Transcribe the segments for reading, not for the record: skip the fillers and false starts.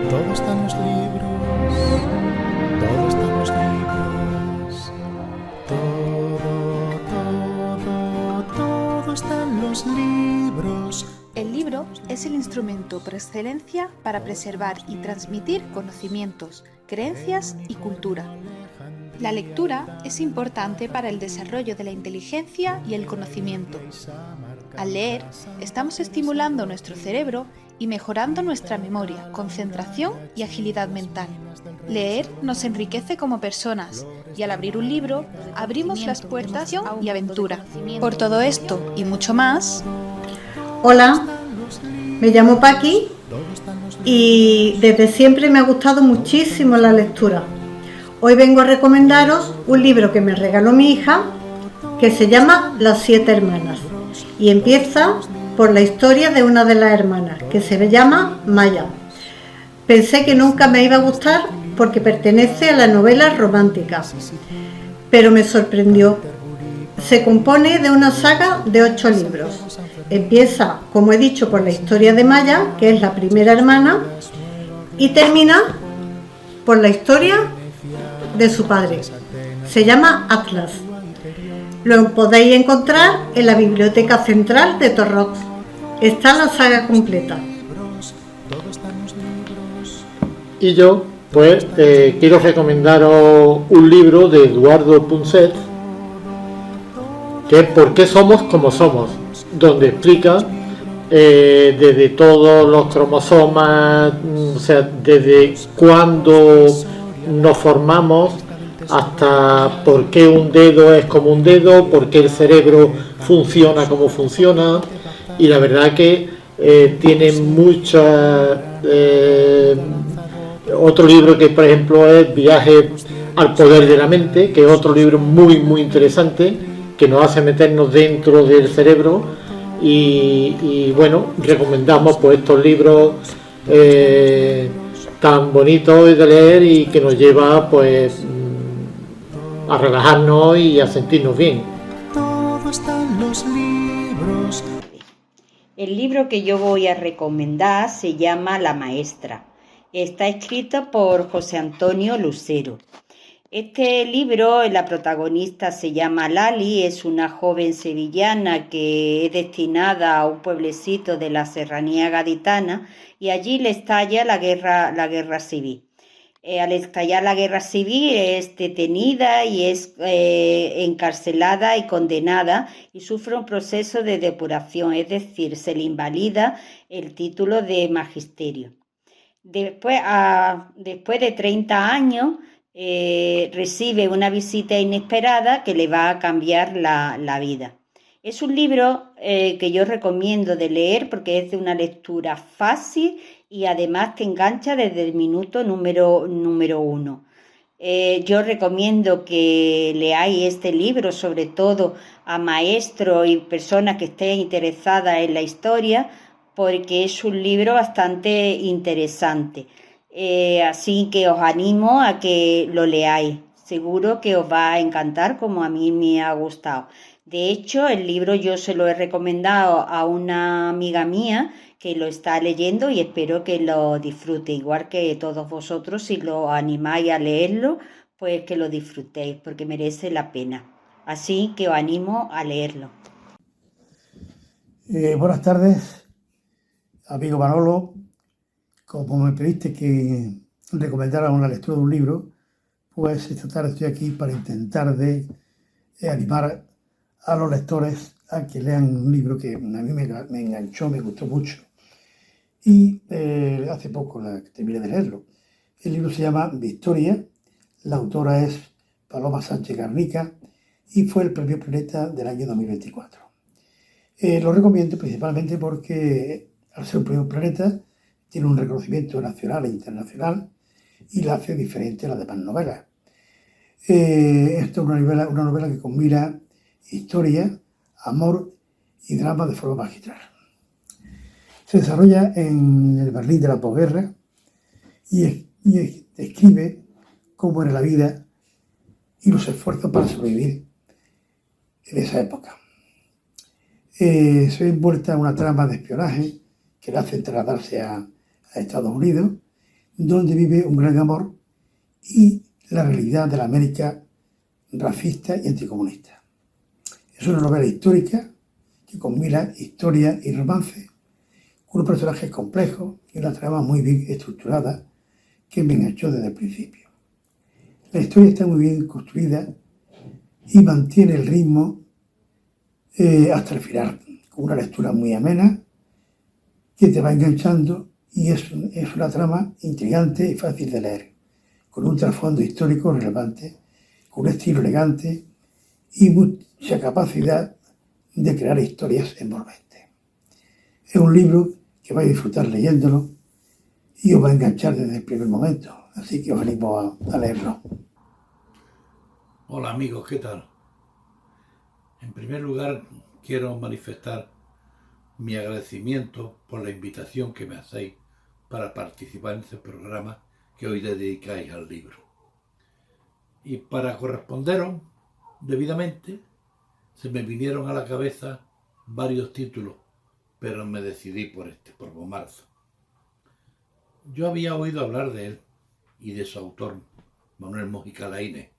Todo está en los libros, todo está en los libros, todo está en los libros. El libro es el instrumento por excelencia para preservar y transmitir conocimientos, creencias y cultura. La lectura es importante para el desarrollo de la inteligencia y el conocimiento. Al leer, estamos estimulando nuestro cerebro y mejorando nuestra memoria, concentración y agilidad mental. Leer nos enriquece como personas y al abrir un libro, abrimos las puertas a un aventura. Por todo esto y mucho más... Hola, me llamo Paqui y desde siempre me ha gustado muchísimo la lectura. Hoy vengo a recomendaros un libro que me regaló mi hija que se llama Las 7 hermanas y empieza por la historia de una de las hermanas que se llama Maya. Pensé que nunca me iba a gustar porque pertenece a la novela romántica, pero me sorprendió. Se compone de una saga de 8 libros. Empieza, como he dicho, por la historia de Maya, que es la primera hermana, y termina por la historia de su padre. Se llama Atlas. Lo podéis encontrar en la Biblioteca Central de Torrox. Está la saga completa. Y yo, pues, quiero recomendaros un libro de Eduardo Punset, que es ¿Por qué somos como somos?, donde explica desde todos los cromosomas, o sea, desde cuándo nos formamos hasta por qué un dedo es como un dedo, por qué el cerebro funciona como funciona, y la verdad que tiene muchas... otro libro que, por ejemplo, es Viaje al poder de la mente, que es otro libro muy muy interesante, que nos hace meternos dentro del cerebro, y bueno, recomendamos pues estos libros tan bonitos de leer y que nos lleva pues a relajarnos y a sentirnos bien. Todo está en los libros. El libro que yo voy a recomendar se llama La Maestra. Está escrito por José Antonio Lucero. Este libro, la protagonista se llama Lali, es una joven sevillana que es destinada a un pueblecito de la serranía gaditana y allí le estalla la guerra civil. Al estallar la guerra civil es detenida y es encarcelada y condenada y sufre un proceso de depuración, es decir, se le invalida el título de magisterio. Después de 30 años, recibe una visita inesperada que le va a cambiar la vida. Es un libro que yo recomiendo de leer porque es de una lectura fácil y además te engancha desde el minuto número 1. Yo recomiendo que leáis este libro, sobre todo a maestros y personas que estén interesadas en la historia, porque es un libro bastante interesante. Así que os animo a que lo leáis. Seguro que os va a encantar como a mí me ha gustado. De hecho, el libro yo se lo he recomendado a una amiga mía que lo está leyendo y espero que lo disfrute, igual que todos vosotros, si lo animáis a leerlo, pues que lo disfrutéis, porque merece la pena. Así que os animo a leerlo. Buenas tardes, amigo Manolo. Como me pediste que recomendara una lectura de un libro, pues esta tarde estoy aquí para intentar de animar a los lectores a que lean un libro que a mí me enganchó, me gustó mucho. Y hace poco terminé de leerlo. El libro se llama Victoria, la autora es Paloma Sánchez Garnica y fue el Premio Planeta del año 2024. Lo recomiendo principalmente porque al ser un Premio Planeta tiene un reconocimiento nacional e internacional y la hace diferente a las demás novelas. Esto es una novela que combina historia, amor y drama de forma magistral. Se desarrolla en el Berlín de la posguerra y describe cómo era la vida y los esfuerzos para sobrevivir en esa época. Se ve envuelta en una trama de espionaje que la hace trasladarse a Estados Unidos, donde vive un gran amor y la realidad de la América racista y anticomunista. Es una novela histórica que combina historia y romance, con unos personajes complejos y una trama muy bien estructurada que me enganchó desde el principio. La historia está muy bien construida y mantiene el ritmo hasta el final, con una lectura muy amena que te va enganchando y es una trama intrigante y fácil de leer, con un trasfondo histórico relevante, con un estilo elegante y mucha capacidad de crear historias envolventes. Es un libro que vais a disfrutar leyéndolo y os va a enganchar desde el primer momento, así que os animo a leerlo. Hola amigos, ¿qué tal? En primer lugar, quiero manifestar mi agradecimiento por la invitación que me hacéis para participar en este programa que hoy dedicáis al libro. Y para corresponderos debidamente, se me vinieron a la cabeza varios títulos, pero me decidí por Bomarzo. Yo había oído hablar de él y de su autor, Manuel Mujica Laínez,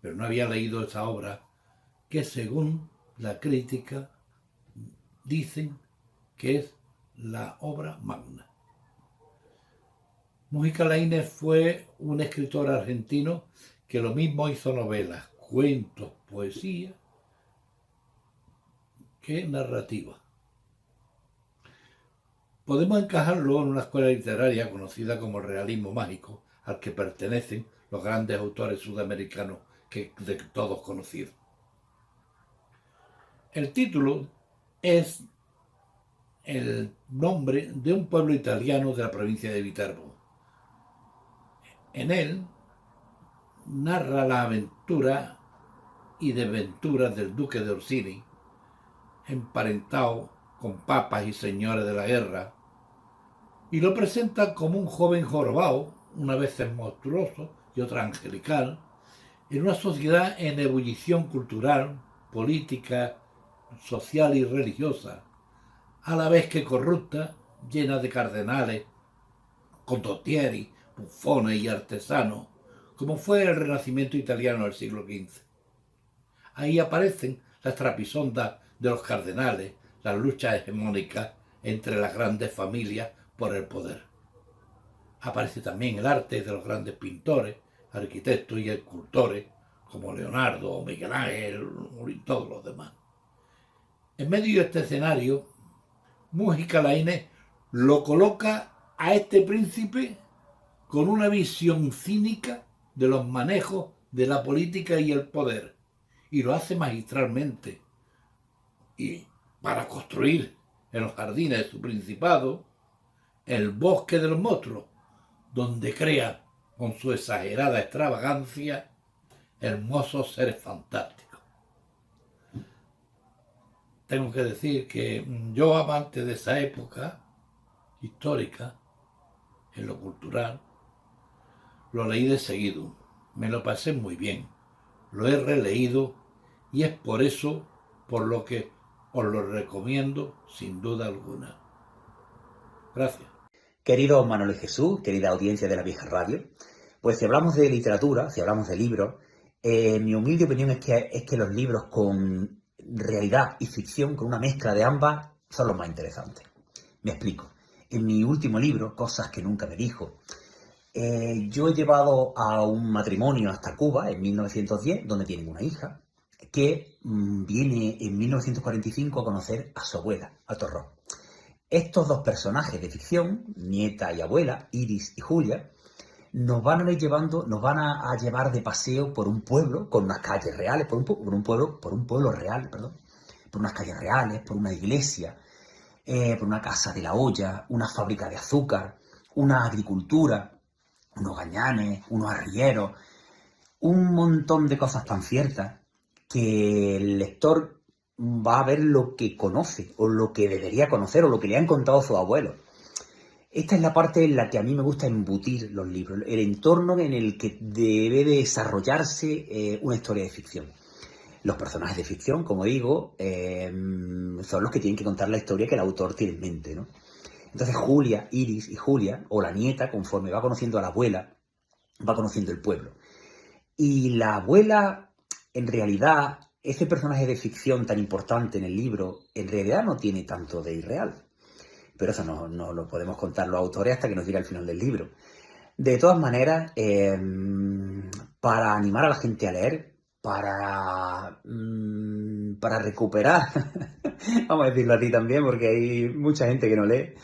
pero no había leído esa obra que, según la crítica, dicen que es la obra magna. Mujica Laínez fue un escritor argentino que lo mismo hizo novelas, cuentos, poesía, que narrativa. Podemos encajarlo en una escuela literaria conocida como el realismo mágico, al que pertenecen los grandes autores sudamericanos de todos conocidos. El título es el nombre de un pueblo italiano de la provincia de Viterbo. En él narra la aventura y desventuras del duque de Orsini, emparentado con papas y señores de la guerra, y lo presenta como un joven jorobado, una vez monstruoso y otra angelical, en una sociedad en ebullición cultural, política, social y religiosa, a la vez que corrupta, llena de cardenales, condottieri, bufones y artesanos, como fue el Renacimiento italiano del siglo XV. Ahí aparecen las trapisondas de los cardenales, las luchas hegemónicas entre las grandes familias por el poder. Aparece también el arte de los grandes pintores, arquitectos y escultores, como Leonardo o Miguel Ángel y todos los demás. En medio de este escenario, Mujica Laínez lo coloca a este príncipe con una visión cínica de los manejos de la política y el poder, y lo hace magistralmente. Y para construir en los jardines de su principado el bosque de los monstruos, donde crea con su exagerada extravagancia hermosos seres fantásticos. Tengo que decir que yo, amante de esa época histórica, en lo cultural, lo leí de seguido, me lo pasé muy bien, lo he releído y es por eso por lo que os lo recomiendo sin duda alguna. Gracias. Querido Manuel y Jesús, querida audiencia de la Vieja Radio, pues si hablamos de literatura, si hablamos de libros, mi humilde opinión es que los libros con realidad y ficción, con una mezcla de ambas, son los más interesantes. Me explico. En mi último libro, Cosas que nunca me dijo, yo he llevado a un matrimonio hasta Cuba en 1910, donde tienen una hija, que viene en 1945 a conocer a su abuela, a Torró. Estos dos personajes de ficción, nieta y abuela, Iris y Julia, nos van a llevar de paseo por un pueblo con unas calles reales, por un pueblo real, por unas calles reales, por una iglesia, por una casa de la olla, una fábrica de azúcar, una agricultura, unos gañanes, unos arrieros, un montón de cosas tan ciertas que el lector va a ver lo que conoce, o lo que debería conocer, o lo que le han contado sus abuelos. Esta es la parte en la que a mí me gusta embutir los libros, el entorno en el que debe desarrollarse una historia de ficción. Los personajes de ficción, como digo, son los que tienen que contar la historia que el autor tiene en mente, ¿no? Entonces Julia, Iris y Julia, o la nieta, conforme va conociendo a la abuela, va conociendo el pueblo. Y la abuela, en realidad, ese personaje de ficción tan importante en el libro, en realidad no tiene tanto de irreal. Pero eso no lo podemos contar los autores hasta que nos llegue al final del libro. De todas maneras, para animar a la gente a leer, para recuperar, vamos a decirlo así también, porque hay mucha gente que no lee,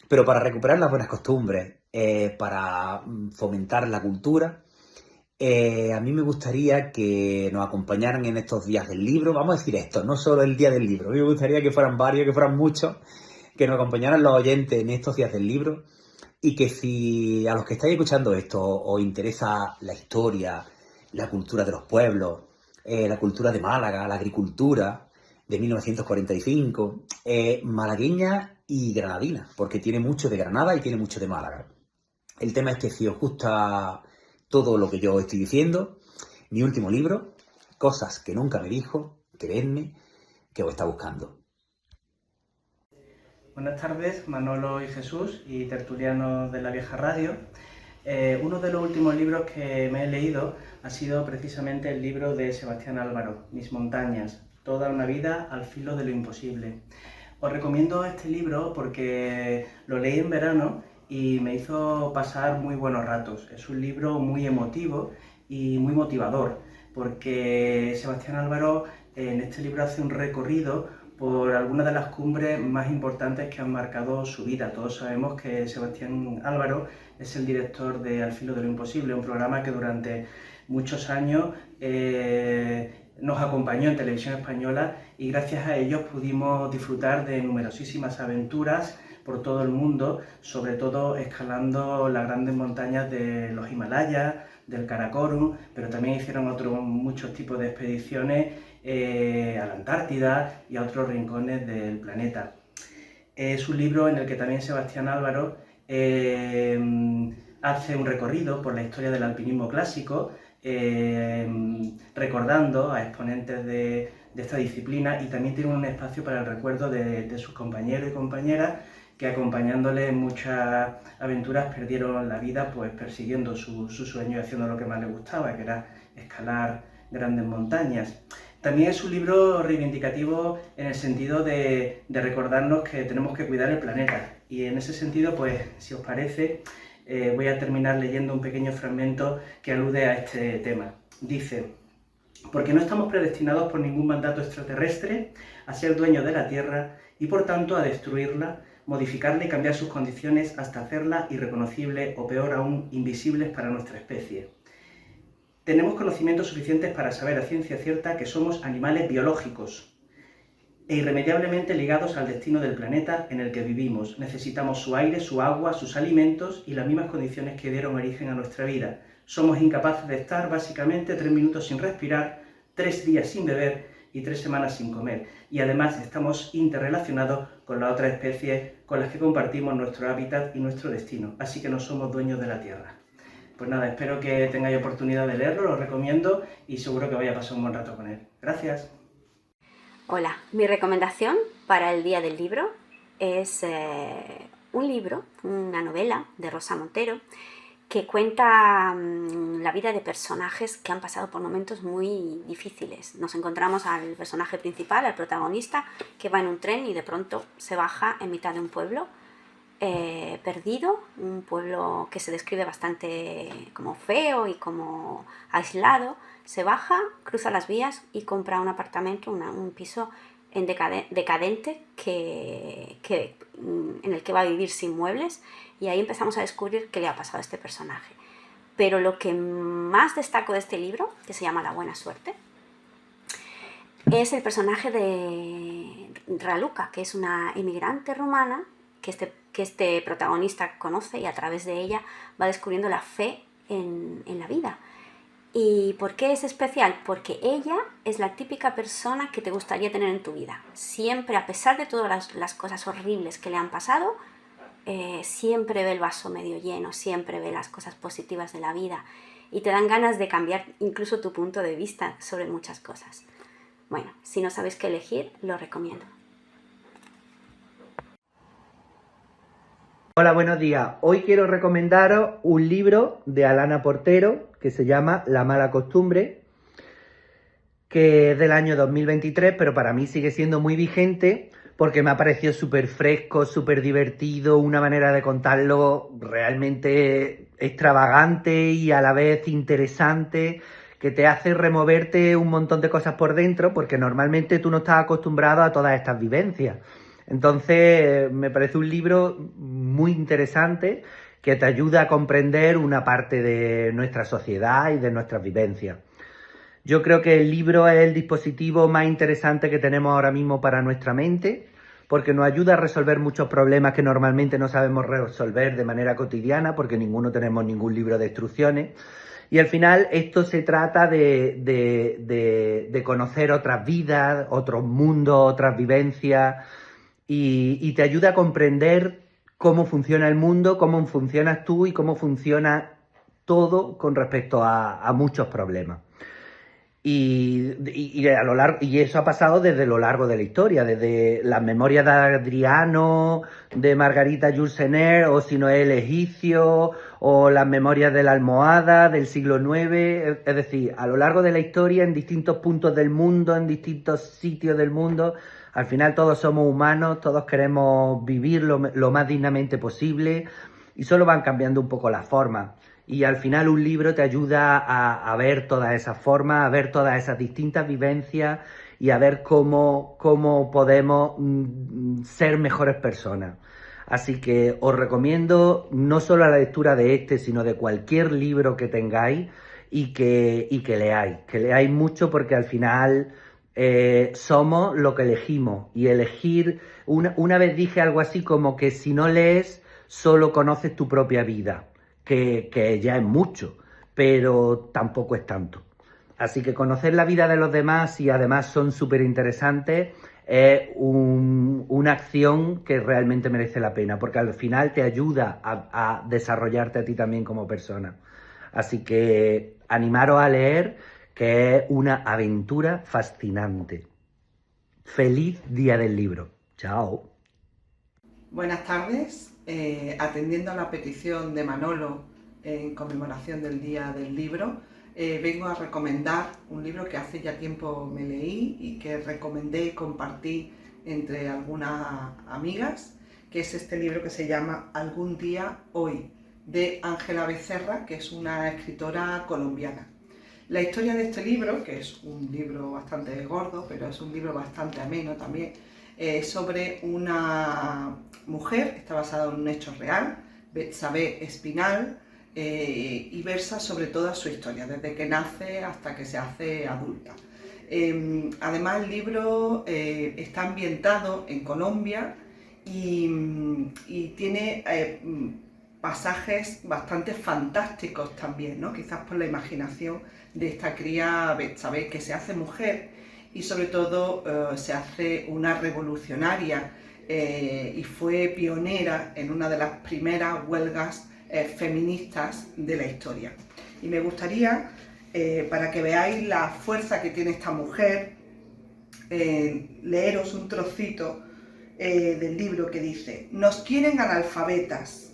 pero para recuperar las buenas costumbres, para fomentar la cultura, a mí me gustaría que nos acompañaran en estos días del libro. Vamos a decir esto, no solo el día del libro, a mí me gustaría que fueran varios, que fueran muchos, que nos acompañaran los oyentes en estos días del libro, y que si a los que estáis escuchando esto os interesa la historia, la cultura de los pueblos, la cultura de Málaga, la agricultura de 1945, malagueña y granadina, porque tiene mucho de Granada y tiene mucho de Málaga. El tema es que si os gusta todo lo que yo estoy diciendo, mi último libro, Cosas que nunca me dijo, creedme que os está buscando. Buenas tardes, Manolo y Jesús y tertulianos de La Vieja Radio. Uno de los últimos libros que me he leído ha sido precisamente el libro de Sebastián Álvaro, Mis montañas, toda una vida al filo de lo imposible. Os recomiendo este libro porque lo leí en verano y me hizo pasar muy buenos ratos. Es un libro muy emotivo y muy motivador, porque Sebastián Álvaro en este libro hace un recorrido por algunas de las cumbres más importantes que han marcado su vida. Todos sabemos que Sebastián Álvaro es el director de Al filo de lo imposible, un programa que durante muchos años nos acompañó en Televisión Española, y gracias a ellos pudimos disfrutar de numerosísimas aventuras por todo el mundo, sobre todo escalando las grandes montañas de los Himalayas, del Karakorum, pero también hicieron muchos tipos de expediciones a la Antártida y a otros rincones del planeta. Es un libro en el que también Sebastián Álvaro hace un recorrido por la historia del alpinismo clásico, recordando a exponentes de esta disciplina, y también tiene un espacio para el recuerdo de sus compañeros y compañeras que, acompañándole en muchas aventuras, perdieron la vida pues persiguiendo su sueño y haciendo lo que más les gustaba, que era escalar grandes montañas. También es un libro reivindicativo en el sentido de recordarnos que tenemos que cuidar el planeta, y en ese sentido, pues, si os parece, voy a terminar leyendo un pequeño fragmento que alude a este tema. Dice: porque no estamos predestinados por ningún mandato extraterrestre a ser dueños de la Tierra y por tanto a destruirla, modificarla y cambiar sus condiciones hasta hacerla irreconocible o, peor aún, invisibles para nuestra especie. Tenemos conocimientos suficientes para saber a ciencia cierta que somos animales biológicos e irremediablemente ligados al destino del planeta en el que vivimos. Necesitamos su aire, su agua, sus alimentos y las mismas condiciones que dieron origen a nuestra vida. Somos incapaces de estar básicamente 3 minutos sin respirar, 3 días sin beber y 3 semanas sin comer. Y además estamos interrelacionados con las otras especies con las que compartimos nuestro hábitat y nuestro destino. Así que no somos dueños de la Tierra. Pues nada, espero que tengáis oportunidad de leerlo, lo recomiendo y seguro que vais a pasar un buen rato con él. Gracias. Hola, mi recomendación para el Día del Libro es un libro, una novela de Rosa Montero, que cuenta la vida de personajes que han pasado por momentos muy difíciles. Nos encontramos al personaje principal, al protagonista, que va en un tren y de pronto se baja en mitad de un pueblo perdido, un pueblo que se describe bastante como feo y como aislado. Se baja, cruza las vías y compra un apartamento, un piso decadente en el que va a vivir sin muebles, y ahí empezamos a descubrir qué le ha pasado a este personaje. Pero lo que más destaco de este libro, que se llama La buena suerte, es el personaje de Raluca, que es una inmigrante rumana que este protagonista conoce, y a través de ella va descubriendo la fe en la vida. ¿Y por qué es especial? Porque ella es la típica persona que te gustaría tener en tu vida. Siempre, a pesar de todas las cosas horribles que le han pasado, siempre ve el vaso medio lleno, siempre ve las cosas positivas de la vida, y te dan ganas de cambiar incluso tu punto de vista sobre muchas cosas. Bueno, si no sabes qué elegir, lo recomiendo. Hola, buenos días. Hoy quiero recomendaros un libro de Alana Portero que se llama La mala costumbre, que es del año 2023, pero para mí sigue siendo muy vigente porque me ha parecido súper fresco, súper divertido, una manera de contarlo realmente extravagante y a la vez interesante, que te hace removerte un montón de cosas por dentro, porque normalmente tú no estás acostumbrado a todas estas vivencias. Entonces, me parece un libro muy interesante que te ayuda a comprender una parte de nuestra sociedad y de nuestras vivencias. Yo creo que el libro es el dispositivo más interesante que tenemos ahora mismo para nuestra mente, porque nos ayuda a resolver muchos problemas que normalmente no sabemos resolver de manera cotidiana, porque ninguno tenemos ningún libro de instrucciones. Y al final esto se trata de conocer otras vidas, otros mundos, otras vivencias, y te ayuda a comprender cómo funciona el mundo, cómo funcionas tú y cómo funciona todo con respecto a muchos problemas. Y eso ha pasado desde lo largo de la historia, desde las memorias de Adriano, de Margarita Yourcenar, o si no el egipcio, o las memorias de la almohada del siglo IX. Es decir, a lo largo de la historia, en distintos puntos del mundo, en distintos sitios del mundo, al final todos somos humanos, todos queremos vivir lo más dignamente posible, y solo van cambiando un poco las formas. Y al final un libro te ayuda a ver todas esas formas, a ver todas esas distintas vivencias y a ver cómo podemos ser mejores personas. Así que os recomiendo no solo la lectura de este, sino de cualquier libro que tengáis y que leáis. Que leáis mucho, porque al final somos lo que elegimos. Y elegir, una vez dije algo así como que si no lees, solo conoces tu propia vida. Que ya es mucho, pero tampoco es tanto. Así que conocer la vida de los demás, y además son súper interesantes, es una acción que realmente merece la pena, porque al final te ayuda a desarrollarte a ti también como persona. Así que animaros a leer, que es una aventura fascinante. Feliz Día del Libro. Chao. Buenas tardes. Atendiendo a la petición de Manolo en conmemoración del Día del Libro, vengo a recomendar un libro que hace ya tiempo me leí y que recomendé y compartí entre algunas amigas, que es este libro que se llama Algún día hoy, de Ángela Becerra, que es una escritora colombiana. La historia de este libro, que es un libro bastante gordo, pero es un libro bastante ameno también, sobre una mujer, está basado en un hecho real, Betsabé Espinal, y versa sobre toda su historia, desde que nace hasta que se hace adulta. Además, el libro está ambientado en Colombia y tiene pasajes bastante fantásticos también, ¿no? Quizás por la imaginación de esta cría Betsabé, que se hace mujer y sobre todo se hace una revolucionaria y fue pionera en una de las primeras huelgas feministas de la historia. Y me gustaría, para que veáis la fuerza que tiene esta mujer, leeros un trocito del libro que dice: nos quieren analfabetas,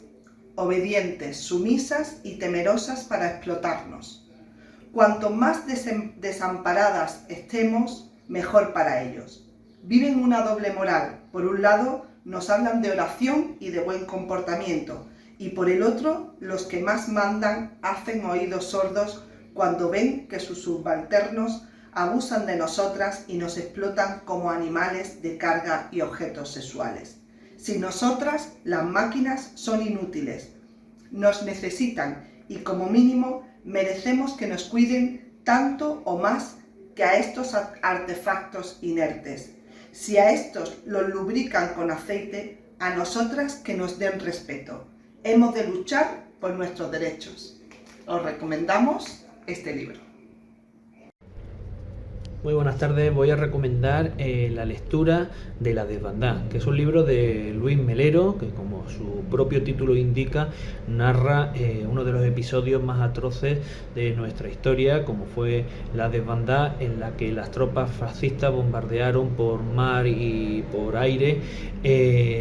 obedientes, sumisas y temerosas para explotarnos. Cuanto más desamparadas estemos, mejor para ellos. Viven una doble moral. Por un lado, nos hablan de oración y de buen comportamiento, y por el otro, los que más mandan hacen oídos sordos cuando ven que sus subalternos abusan de nosotras y nos explotan como animales de carga y objetos sexuales. Sin nosotras, las máquinas son inútiles. Nos necesitan y, como mínimo, merecemos que nos cuiden tanto o más que a estos artefactos inertes. Si a estos los lubrican con aceite, a nosotras que nos den respeto. Hemos de luchar por nuestros derechos. Os recomendamos este libro. Muy buenas tardes, voy a recomendar la lectura de La desbandada, que es un libro de Luis Melero, que como su propio título indica, narra uno de los episodios más atroces de nuestra historia, como fue la desbandada en la que las tropas fascistas bombardearon por mar y por aire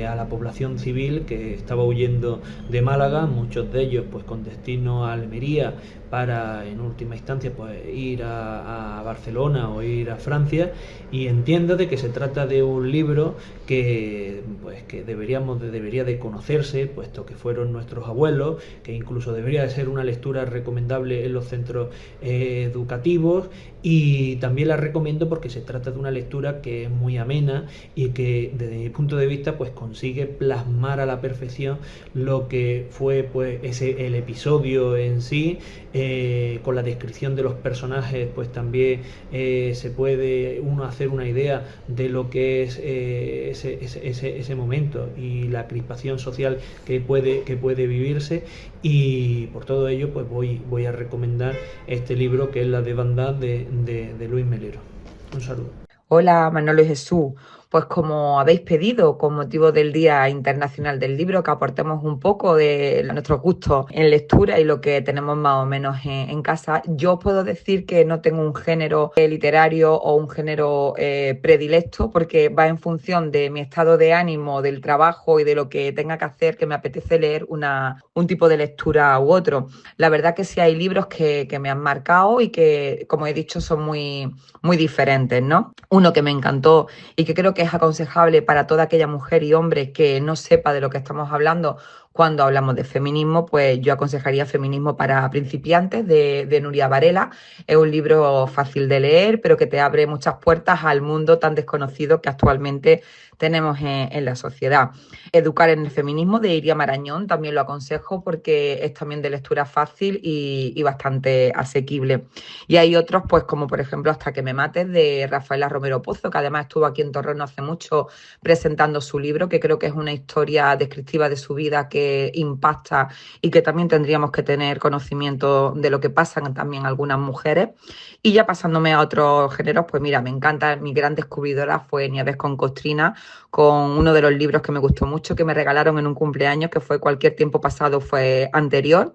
a la población civil que estaba huyendo de Málaga, muchos de ellos pues con destino a Almería, para en última instancia pues ir a Barcelona o ir a Francia. Y entiendo de que se trata de un libro que pues que debería de conocerse, puesto que fueron nuestros abuelos, que incluso debería de ser una lectura recomendable en los centros educativos, y también la recomiendo porque se trata de una lectura que es muy amena y que desde mi punto de vista pues consigue plasmar a la perfección lo que fue pues el episodio en sí. Con la descripción de los personajes pues también se puede uno hacer una idea de lo que es ese momento y la crispación social que puede vivirse, y por todo ello pues voy a recomendar este libro, que es La desbandada de Luis Melero. Un saludo. Hola Manolo y Jesús, pues como habéis pedido con motivo del Día Internacional del Libro, que aportemos un poco de nuestros gustos en lectura y lo que tenemos más o menos en casa, yo puedo decir que no tengo un género literario o un género predilecto, porque va en función de mi estado de ánimo, del trabajo y de lo que tenga que hacer, que me apetece leer un tipo de lectura u otro. La verdad que sí hay libros que me han marcado y que, como he dicho, son muy, muy diferentes, ¿no? Uno que me encantó y que creo que es aconsejable para toda aquella mujer y hombre que no sepa de lo que estamos hablando cuando hablamos de feminismo, pues yo aconsejaría Feminismo para principiantes de Nuria Varela. Es un libro fácil de leer, pero que te abre muchas puertas al mundo tan desconocido que actualmente tenemos en la sociedad. Educar en el feminismo de Iria Marañón también lo aconsejo, porque es también de lectura fácil y bastante asequible. Y hay otros, pues como por ejemplo Hasta que me mates, de Rafaela Romero Pozo, que además estuvo aquí en Torrent no hace mucho presentando su libro, que creo que es una historia descriptiva de su vida que impacta y que también tendríamos que tener conocimiento de lo que pasan también algunas mujeres. Y ya pasándome a otros géneros, pues mira, me encanta, mi gran descubridora fue Nieves con Costrina, con uno de los libros que me gustó mucho, que me regalaron en un cumpleaños, que fue Cualquier tiempo pasado fue anterior.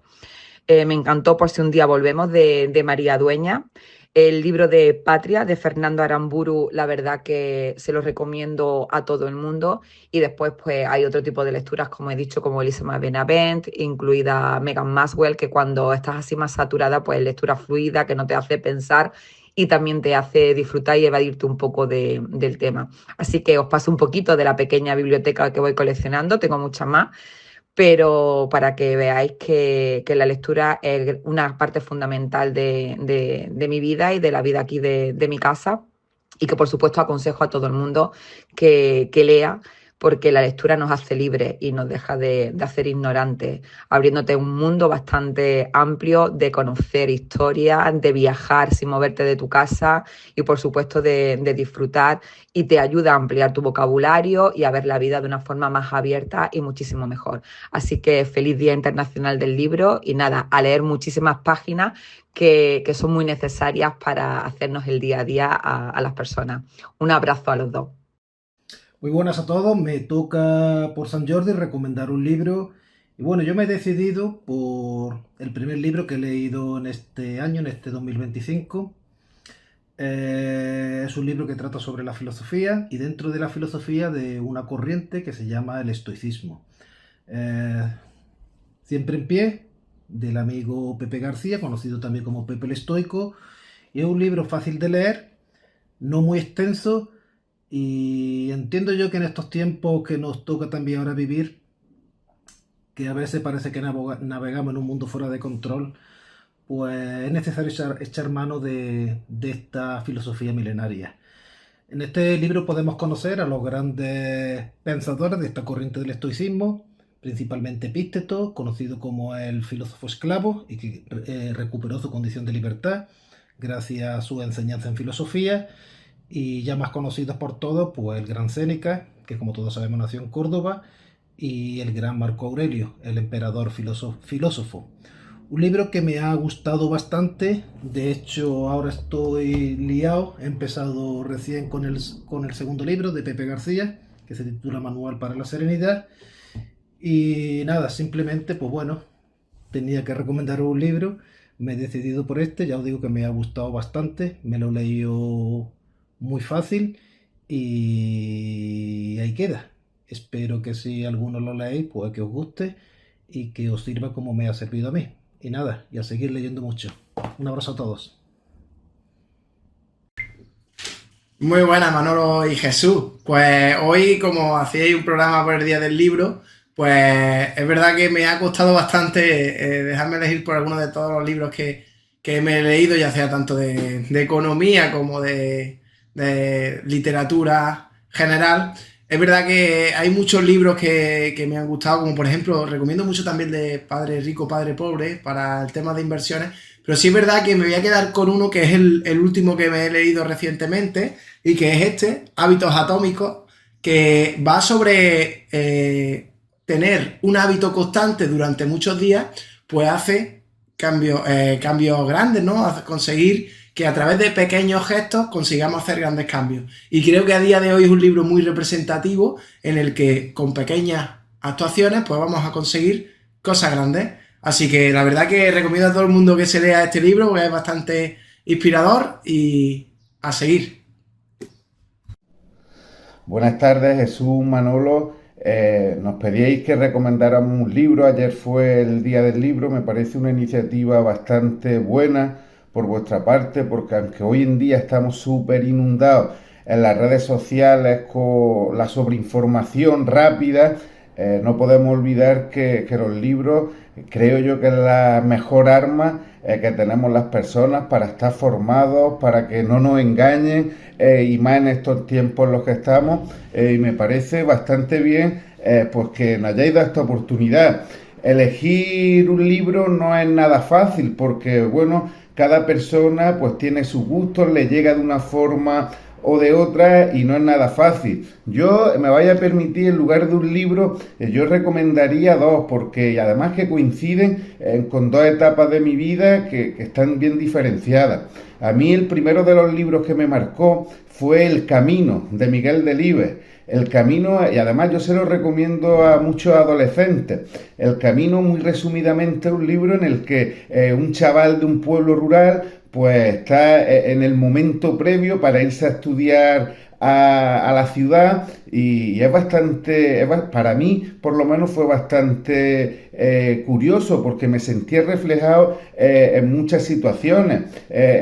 Me encantó Por si un día volvemos, de María Dueña. El libro de Patria, de Fernando Aramburu, la verdad que se lo recomiendo a todo el mundo. Y después pues hay otro tipo de lecturas, como he dicho, como Elizabeth Benavent, incluida Megan Maswell, que cuando estás así más saturada, pues lectura fluida, que no te hace pensar y también te hace disfrutar y evadirte un poco del tema. Así que os paso un poquito de la pequeña biblioteca que voy coleccionando, tengo muchas más, pero para que veáis que la lectura es una parte fundamental de mi vida y de la vida aquí de mi casa, y que por supuesto aconsejo a todo el mundo que lea, porque la lectura nos hace libres y nos deja de hacer ignorantes, abriéndote un mundo bastante amplio de conocer historias, de viajar sin moverte de tu casa y por supuesto de disfrutar, y te ayuda a ampliar tu vocabulario y a ver la vida de una forma más abierta y muchísimo mejor. Así que feliz Día Internacional del Libro, y nada, a leer muchísimas páginas que son muy necesarias para hacernos el día a día a las personas. Un abrazo a los dos. Muy buenas a todos, me toca por San Jordi recomendar un libro. Y bueno, yo me he decidido por el primer libro que he leído en este año, en este 2025. Es un libro que trata sobre la filosofía, y dentro de la filosofía de una corriente que se llama el estoicismo. Siempre en pie, del amigo Pepe García, conocido también como Pepe el Estoico. Y es un libro fácil de leer, no muy extenso. Y entiendo yo que en estos tiempos que nos toca también ahora vivir, que a veces parece que navegamos en un mundo fuera de control, pues es necesario echar mano de esta filosofía milenaria. En este libro podemos conocer a los grandes pensadores de esta corriente del estoicismo, principalmente Epícteto, conocido como el filósofo esclavo, y que recuperó su condición de libertad gracias a su enseñanza en filosofía. Y ya más conocidos por todos, pues el gran Séneca, que como todos sabemos nació en Córdoba, y el gran Marco Aurelio, el emperador filósofo. Un libro que me ha gustado bastante. De hecho, ahora estoy liado, he empezado recién con el segundo libro de Pepe García, que se titula Manual para la Serenidad. Y nada, simplemente, pues bueno, tenía que recomendar un libro, me he decidido por este, ya os digo que me ha gustado bastante, me lo he leído muy fácil y ahí queda. Espero que si alguno lo leéis, pues que os guste y que os sirva como me ha servido a mí. Y nada, y a seguir leyendo mucho. Un abrazo a todos. Muy buenas, Manolo y Jesús. Pues hoy, como hacíais un programa por el Día del Libro, pues es verdad que me ha costado bastante dejarme elegir por alguno de todos los libros que me he leído, ya sea tanto de economía como de literatura general. Es verdad que hay muchos libros que me han gustado, como por ejemplo, recomiendo mucho también de Padre Rico, Padre Pobre, para el tema de inversiones, pero sí es verdad que me voy a quedar con uno que es el último que me he leído recientemente y que es este, Hábitos Atómicos, que va sobre tener un hábito constante durante muchos días, pues hace cambios grandes, ¿no? Hace conseguir que a través de pequeños gestos consigamos hacer grandes cambios. Y creo que a día de hoy es un libro muy representativo en el que con pequeñas actuaciones pues vamos a conseguir cosas grandes. Así que la verdad que recomiendo a todo el mundo que se lea este libro porque es bastante inspirador y a seguir. Buenas tardes, Jesús, Manolo. Nos pedíais que recomendáramos un libro. Ayer fue el Día del Libro. Me parece una iniciativa bastante buena por vuestra parte, porque aunque hoy en día estamos súper inundados en las redes sociales con la sobreinformación rápida, no podemos olvidar que los libros, creo yo que es la mejor arma que tenemos las personas para estar formados, para que no nos engañen, y más en estos tiempos en los que estamos, y me parece bastante bien pues que nos hayáis dado esta oportunidad. Elegir un libro no es nada fácil porque, bueno, cada persona pues tiene sus gustos, le llega de una forma o de otra y no es nada fácil. Yo me vaya a permitir, en lugar de un libro, yo recomendaría dos, porque además que coinciden con dos etapas de mi vida que están bien diferenciadas. A mí el primero de los libros que me marcó fue El Camino, de Miguel Delibes. El Camino, y además yo se lo recomiendo a muchos adolescentes. El Camino, muy resumidamente, es un libro en el que un chaval de un pueblo rural pues está en el momento previo para irse a estudiar a la ciudad y es bastante, para mí por lo menos fue bastante curioso porque me sentí reflejado en muchas situaciones.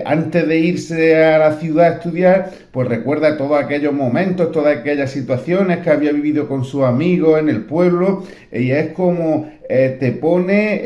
Antes de irse a la ciudad a estudiar, pues recuerda todos aquellos momentos, todas aquellas situaciones que había vivido con sus amigos en el pueblo y es como te pone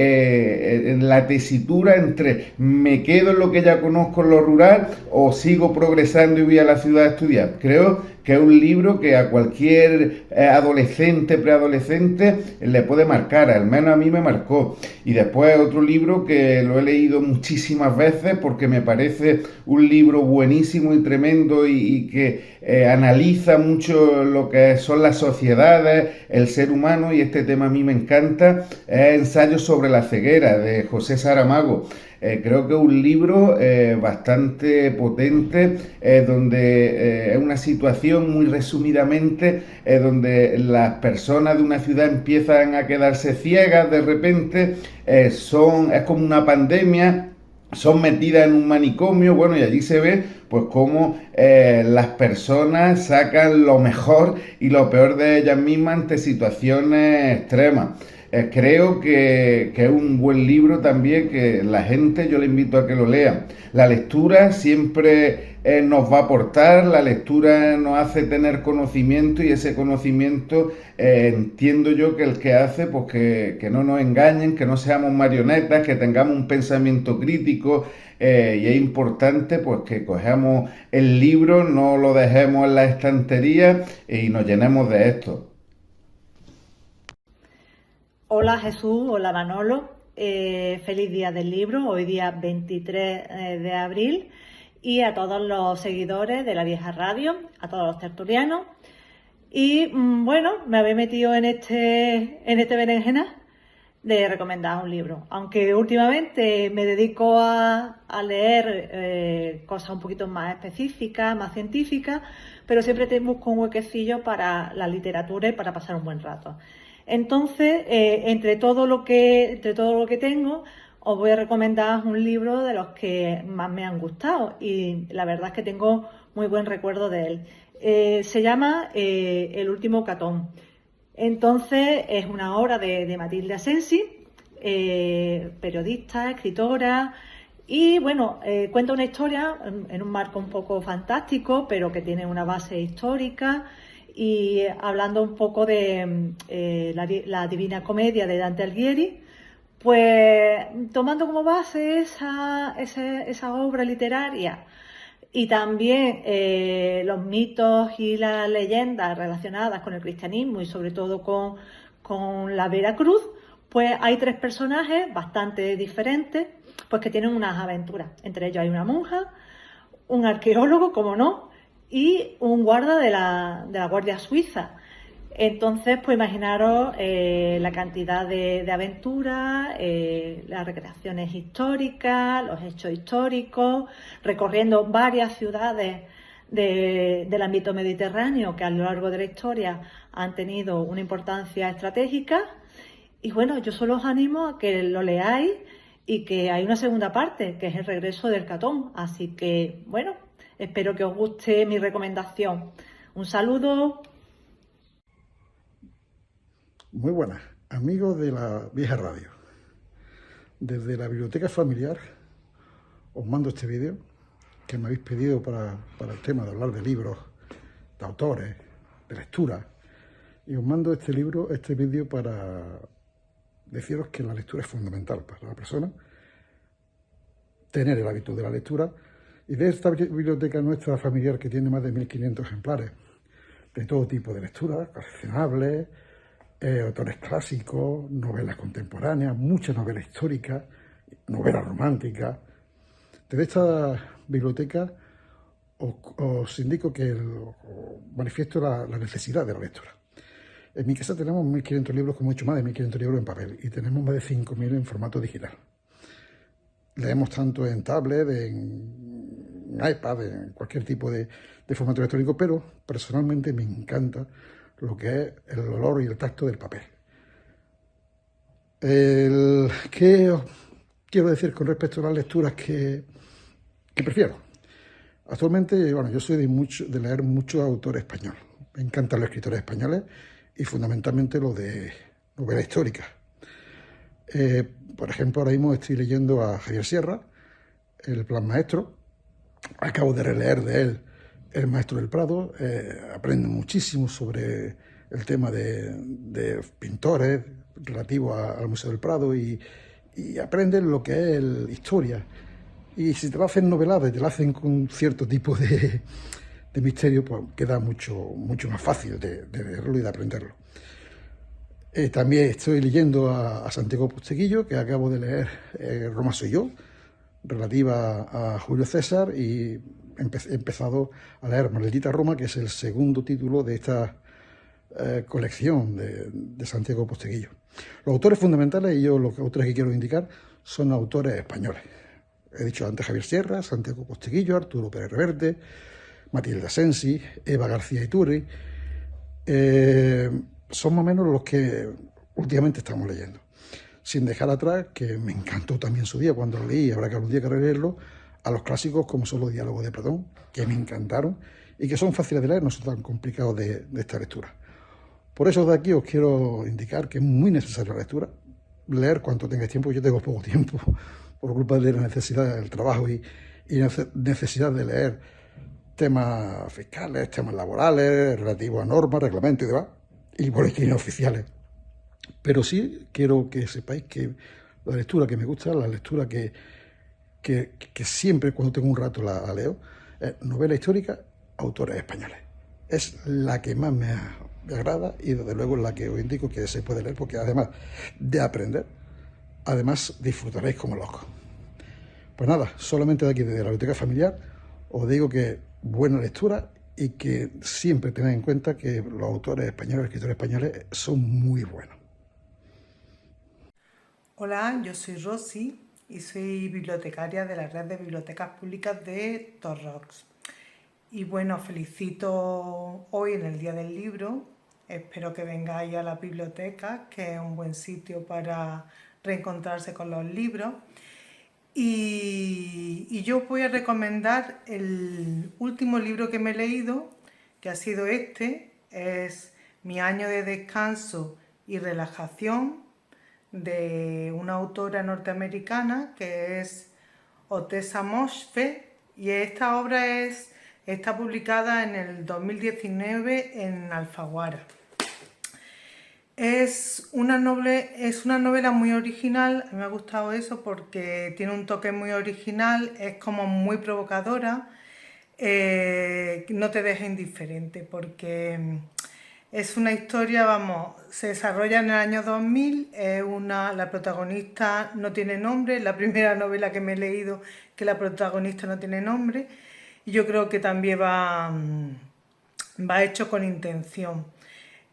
en la tesitura entre me quedo en lo que ya conozco en lo rural o sigo progresando y voy a la ciudad a estudiar. Creo que es un libro que a cualquier adolescente, preadolescente le puede marcar, al menos a mí me marcó. Y después otro libro que lo he leído muchísimas veces porque me parece un libro buenísimo y tremendo y que analiza mucho lo que son las sociedades, el ser humano, y este tema a mí me encanta, es Ensayo sobre la ceguera, de José Saramago. Creo que es un libro bastante potente, donde es una situación muy resumidamente, donde las personas de una ciudad empiezan a quedarse ciegas de repente, es como una pandemia, son metidas en un manicomio, bueno, y allí se ve pues cómo las personas sacan lo mejor y lo peor de ellas mismas ante situaciones extremas. Creo que es un buen libro también, que la gente, yo le invito a que lo lean. La lectura siempre nos va a aportar, la lectura nos hace tener conocimiento y ese conocimiento entiendo yo que el que hace pues que no nos engañen, que no seamos marionetas, que tengamos un pensamiento crítico. Y es importante pues que cojamos el libro, no lo dejemos en la estantería y nos llenemos de esto. Hola Jesús, hola Manolo, feliz día del libro, hoy día 23 de abril, y a todos los seguidores de La Vieja Radio, a todos los tertulianos. Y bueno, me habéis metido en este berenjena de recomendar un libro, aunque últimamente me dedico a leer cosas un poquito más específicas, más científicas, pero siempre busco un huequecillo para la literatura y para pasar un buen rato. Entonces, entre todo lo que tengo, os voy a recomendar un libro de los que más me han gustado y la verdad es que tengo muy buen recuerdo de él. Se llama El último Catón. Entonces, es una obra de Matilde Asensi, periodista, escritora, y bueno, cuenta una historia en un marco un poco fantástico, pero que tiene una base histórica, y hablando un poco de la Divina Comedia de Dante Alighieri, pues tomando como base esa obra literaria y también los mitos y las leyendas relacionadas con el cristianismo y sobre todo con la Veracruz, pues hay 3 personajes bastante diferentes, pues que tienen unas aventuras. Entre ellos hay una monja, un arqueólogo, como no, y un guarda de la Guardia Suiza. Entonces, pues imaginaros la cantidad de aventuras, las recreaciones históricas, los hechos históricos, recorriendo varias ciudades del ámbito mediterráneo que a lo largo de la historia han tenido una importancia estratégica. Y bueno, yo solo os animo a que lo leáis y que hay una segunda parte, que es el regreso del Catón. Así que, bueno, espero que os guste mi recomendación. Un saludo. Muy buenas, amigos de la vieja radio. Desde la biblioteca familiar os mando este vídeo que me habéis pedido para el tema de hablar de libros, de autores, de lectura. Y os mando este vídeo para deciros que la lectura es fundamental para la persona, tener el hábito de la lectura, y de esta biblioteca nuestra familiar que tiene más de 1500 ejemplares, de todo tipo de lecturas, coleccionables, autores clásicos, novelas contemporáneas, muchas novelas históricas, novelas románticas. Desde esta biblioteca os indico que manifiesto la necesidad de la lectura. En mi casa tenemos 1500 libros, como he dicho, más de 1500 libros en papel, y tenemos más de 5000 en formato digital. Leemos tanto en tablet, en iPad, en cualquier tipo de formato electrónico, pero personalmente me encanta lo que es el olor y el tacto del papel. ¿Qué os quiero decir con respecto a las lecturas que prefiero? Actualmente, bueno, yo soy de leer mucho autor español. Me encantan los escritores españoles y fundamentalmente los de novela histórica. Por ejemplo, ahora mismo estoy leyendo a Javier Sierra, El Plan Maestro. Acabo de releer de él El Maestro del Prado. Aprendo muchísimo sobre el tema de pintores relativo al Museo del Prado y aprenden lo que es historia. Y si te lo hacen novelada y te lo hacen con cierto tipo de misterio, pues queda mucho más fácil de leerlo y de aprenderlo. También estoy leyendo a Santiago Posteguillo, que acabo de leer Roma soy yo, relativa a Julio César, y he empezado a leer Maldita Roma, que es el segundo título de esta colección de Santiago Posteguillo. Los autores fundamentales, y yo los autores que quiero indicar, son autores españoles. He dicho antes Javier Sierra, Santiago Posteguillo, Arturo Pérez Reverte, Matilde Asensi, Eva García Iturri. Son más o menos los que últimamente estamos leyendo. Sin dejar atrás, que me encantó también su día cuando lo leí, habrá que algún día que releerlo, a los clásicos como son los diálogos de Platón, que me encantaron y que son fáciles de leer, no son tan complicados de esta lectura. Por eso de aquí os quiero indicar que es muy necesaria la lectura, leer cuanto tengáis tiempo. Yo tengo poco tiempo por culpa de la necesidad del trabajo y necesidad de leer temas fiscales, temas laborales, relativos a normas, reglamentos y demás, y boletines oficiales. Pero sí quiero que sepáis que la lectura que me gusta, la lectura que siempre cuando tengo un rato la leo, es novela histórica, autores españoles. Es la que más me agrada y desde luego es la que os indico que se puede leer, porque además de aprender, además disfrutaréis como locos. Pues nada, solamente de aquí, desde la biblioteca familiar, os digo que buena lectura y que siempre tened en cuenta que los autores españoles, los escritores españoles, son muy buenos. Hola, yo soy Rosy y soy bibliotecaria de la Red de Bibliotecas Públicas de Torrox. Y bueno, felicito hoy en el Día del Libro Espero que vengáis a la biblioteca, que es un buen sitio para reencontrarse con los libros. Y yo os voy a recomendar el último libro que me he leído, que ha sido es Mi año de descanso y relajación, de una autora norteamericana que es Ottessa Moshfegh, y esta obra está publicada en el 2019 en Alfaguara. Es una novela muy original, a mí me ha gustado eso porque tiene un toque muy original, es como muy provocadora, no te deja indiferente porque es una historia, se desarrolla en el año 2000, la protagonista no tiene nombre, es la primera novela que me he leído que la protagonista no tiene nombre, y yo creo que también va hecho con intención.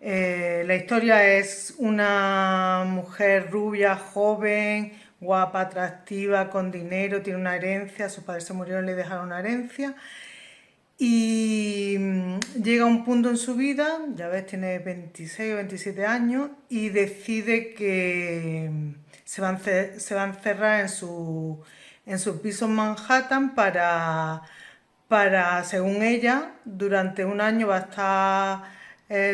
La historia es una mujer rubia, joven, guapa, atractiva, con dinero, tiene una herencia, sus padres se murieron y le dejaron una herencia, y llega a un punto en su vida, ya ves, tiene 26 o 27 años, y decide que se va a encerrar en su piso en Manhattan para, según ella, durante un año va a estar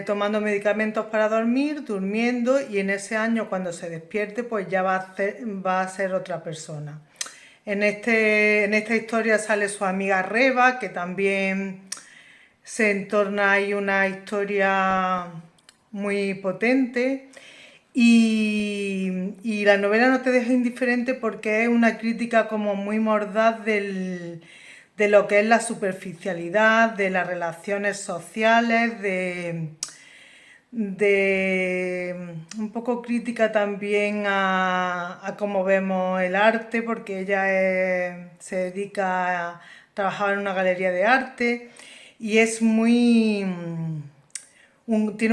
tomando medicamentos para dormir, durmiendo, y en ese año, cuando se despierte, pues ya va a ser otra persona. En esta historia sale su amiga Reba, que también se entorna ahí una historia muy potente, y la novela no te deja indiferente porque es una crítica como muy mordaz de lo que es la superficialidad, de las relaciones sociales, de un poco crítica también a cómo vemos el arte, porque ella se dedica a trabajar en una galería de arte, y es tiene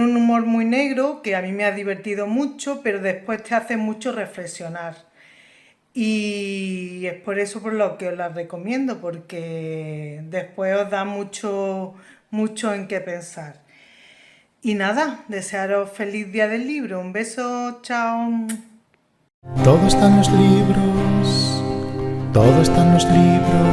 un humor muy negro que a mí me ha divertido mucho, pero después te hace mucho reflexionar. Y es por eso por lo que os la recomiendo, porque después os da mucho en qué pensar. Y nada, desearos feliz día del libro. Un beso, chao. Todo está en los libros, todo está en los libros.